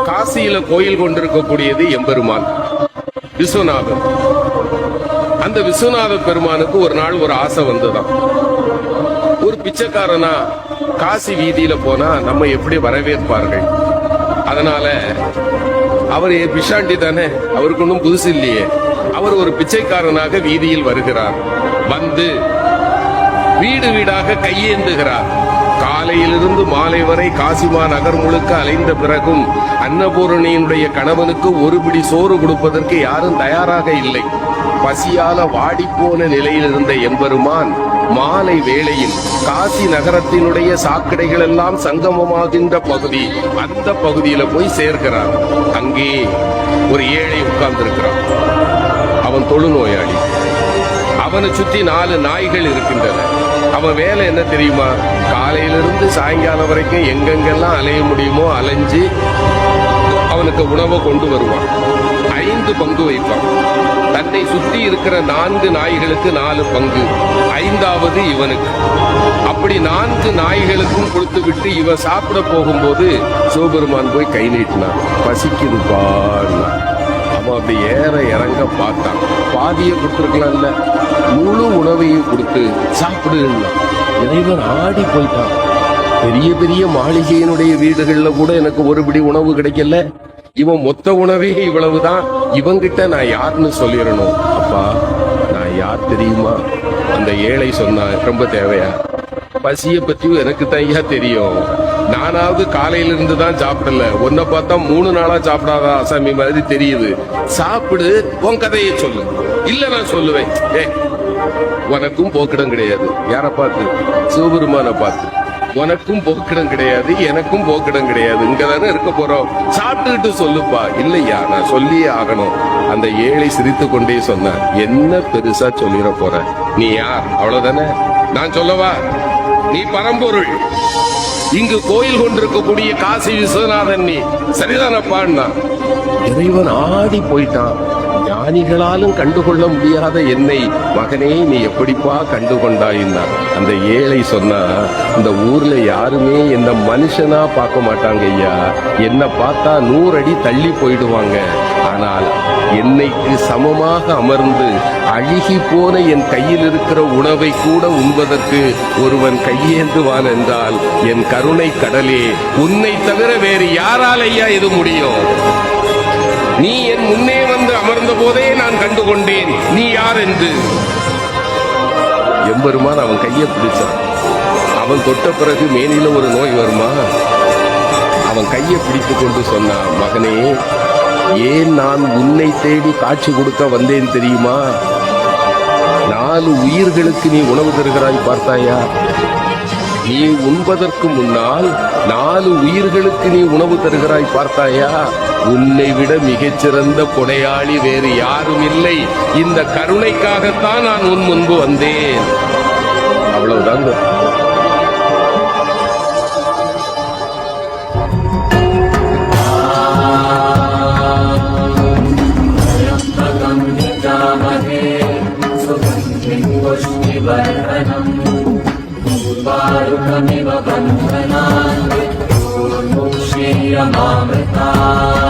காசியில கோயில் கொண்டிருக்கக்கூடியது எம்பெருமான் விஸ்வநாதன். அந்த விஸ்வநாத பெருமானுக்கு ஒரு நாள் ஒரு ஆசை வந்துதான். ஒரு பிச்சைக்காரனா காசி வீதியில போனா நம்ம எப்படி வரவேற்பார்கள்? அதனால அவர் பிஷாண்டி தானே, அவருக்கு ஒன்றும் புதுசு இல்லையே. அவர் ஒரு பிச்சைக்காரனாக வீதியில் வருகிறார். வந்து வீடு வீடாக கையேந்துகிறார். காலையிலிருந்து மாலை வரை காசிமா நகர் முழுக்க அலைந்த பிறகும் அன்னபூரணியினுடைய கணவனுக்கு ஒரு பிடி சோறு கொடுப்பதற்கு யாரும் தயாராக இல்லை. பசியால வாடிப்போன நிலையில் இருந்த எம்பெருமான் மாலை வேளையில் காசி நகரத்தினுடைய சாக்கடைகள் எல்லாம் சங்கமமாகின்ற பகுதி, அந்த பகுதியில போய் சேர்க்கிறார். அங்கே ஒரு ஏழை உட்கார்ந்திருக்கிறான். அவன் தொழுநோயாளி. அவனை சுற்றி 4 நாய்கள் இருக்கின்றன. அவன் வேலை என்ன தெரியுமா? காலையிலிருந்து சாயங்காலம் வரைக்கும் எங்கெங்கெல்லாம் அலைய முடியுமோ அலைஞ்சு அவனுக்கு உணவை கொண்டு வருவான். 5 பங்கு வைப்பான். தன்னை சுற்றி இருக்கிற 4 நாய்களுக்கு 4 பங்கு, 5வது இவனுக்கு. அப்படி 4 நாய்களுக்கும் கொடுத்து விட்டு இவன் சாப்பிட போகும்போது சிவபெருமான் போய் கை நீட்டினான். பசிக்குதுப்பான்னா அவன் அப்படி ஏற இறங்க பார்த்தான். பாதியை கொடுத்துருக்கலாம்ல, முழு உணவையும் கொடுத்து சாப்பிடுன்னா இறைவன் ஆடி போயிட்டான். பெரிய பெரிய மாளிகையினுடைய வீடுகள்ல கூட எனக்கு ஒரு பிடி உணவு கிடைக்கல, இவன் மொத்த உணவே இவ்வளவுதான், இவங்கிட்ட நான் யாருன்னு சொல்லிடணும். அப்பா நான் யார் தெரியுமா? அந்த ஏழை சொன்னா, ரொம்ப தேவையா? பசிய பத்தி எனக்கு தையா தெரியும். நானாவது காலையிலிருந்து தான் சாப்பிடல, உன்னை பார்த்தா 3 நாளா சாப்பிடாத அசாமி மாதிரி தெரியுது. சாப்பிடு, உன் கதையை சொல்லு. இல்ல நான் சொல்லுவேன். உனக்கும் போக்கிடம் கிடையாது. யார பார்த்து? சிவபெருமான பார்த்து. உனக்கும் போக்கிடம் கிடையாது, எனக்கும் போக்கிடம் கிடையாது. இங்கதானே இருக்க போறோம், சாப்பிட்டுக்கிட்டு சொல்லுப்பா. இல்லையா, நான் சொல்லியே ஆகணும். அந்த ஏழை சிரித்து கொண்டே சொன்னார், என்ன பெருசா சொல்லிட போற? நீ யார்? அவ்வளவுதானே. நான் சொல்லவா? நீ பரம்பொருள். இங்கு கோயில் கொண்டிருக்கக்கூடிய காசி விஸ்வநாதன் நீ. சரிதானப்பான்னா இறைவன் ஆடி போயிட்டான். ஞானிகளாலும் கண்டுகொள்ள முடியாத என்னை மகனே நீ எப்படிப்பா கண்டுகொண்டாயின்னார். அந்த ஏழை சொன்னா, இந்த ஊர்ல யாருமே என்ன மனுஷனா பார்க்க மாட்டாங்க ஐயா, என்ன பார்த்தா 100 அடி தள்ளி போயிடுவாங்க. ஆனால் என்னைக்கு சமமாக அமர்ந்து அழுகி போன என் கையில் இருக்கிற உணவை கூட உண்பதற்கு ஒருவன் கையேந்துவான் என்றால் என் கருணை கடலே, உன்னை தவிர வேறு யாரால் ஐயா இது முடியும்? நீ என் முன்னே வந்து அமர்ந்த போதே நான் கண்டுகொண்டேன் நீ யார் என்று. எம்பெருமான் அவன் கையை பிடிச்சான். அவன் தொட்ட பிறகு மேனில ஒரு நோய் வருமா? அவன் கையை பிடித்து கொண்டு சொன்னான், மகனே ஏன் நான் உன்னை தேடி காட்சி கொடுக்க வந்தேன் தெரியுமா? 4 உயிர்களுக்கு நீ உணவு தருகிறாய் பார்த்தாயா? நீ உண்பதற்கு முன்னால் 4 உயிர்களுக்கு நீ உணவு தருகிறாய் பார்த்தாயா? உன்னை விட மிகச்சிறந்த கொடையாளி வேறு யாரும் இல்லை. இந்த கருணைக்காகத்தான் நான் உன் முன்பு வந்தேன். அவ்வளவுதான். Bye.